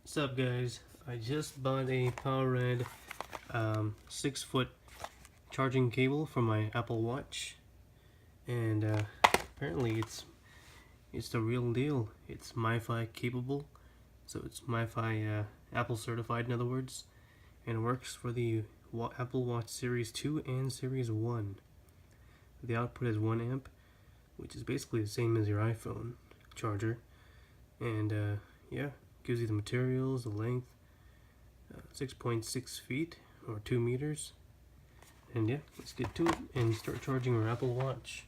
What's up, guys? I just bought a Poweradd 6-foot charging cable for my Apple Watch, and apparently it's the real deal. It's MiFi capable, so it's MiFi Apple certified, in other words, and it works for the Apple Watch Series 2 and Series 1. The output is 1 amp, which is basically the same as your iPhone charger, and yeah, gives you the materials, the length, 6.6 feet or 2 meters, and yeah, let's get to it and start charging our Apple Watch.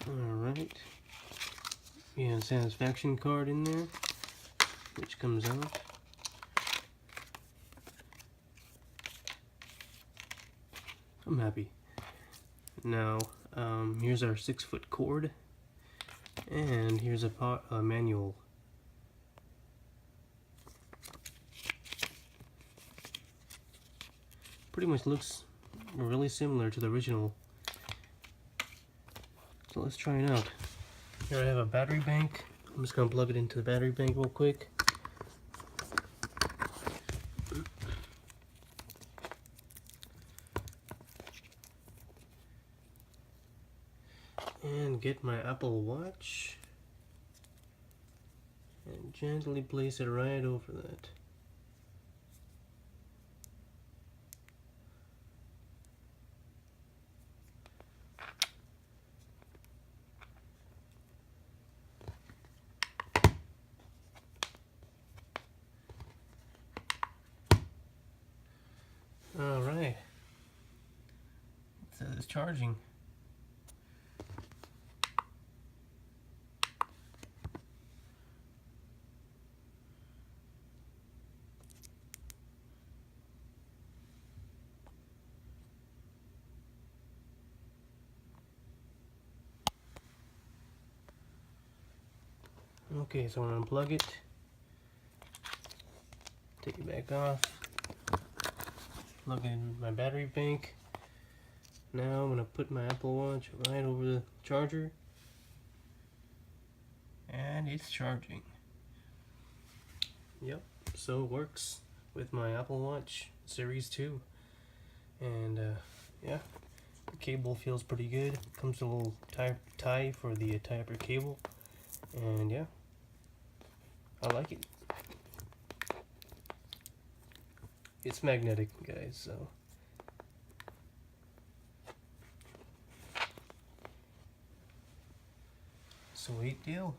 Alright, we have a satisfaction card in there, which comes out. I'm happy. Now, here's our 6-foot cord, and here's a manual. Pretty much looks really similar to the original. So let's try it out. Here I have a battery bank. I'm just gonna plug it into the battery bank real quick. And get my Apple Watch and gently place it right over that. Alright, it says it's charging. Okay, so I'm gonna unplug it, take it back off, plug in my battery bank. Now I'm gonna put my Apple Watch right over the charger, and it's charging. Yep, so it works with my Apple Watch Series 2, and yeah, the cable feels pretty good. Comes with a little tie for the tie up your cable, and yeah, I like it. It's magnetic, guys, so sweet deal.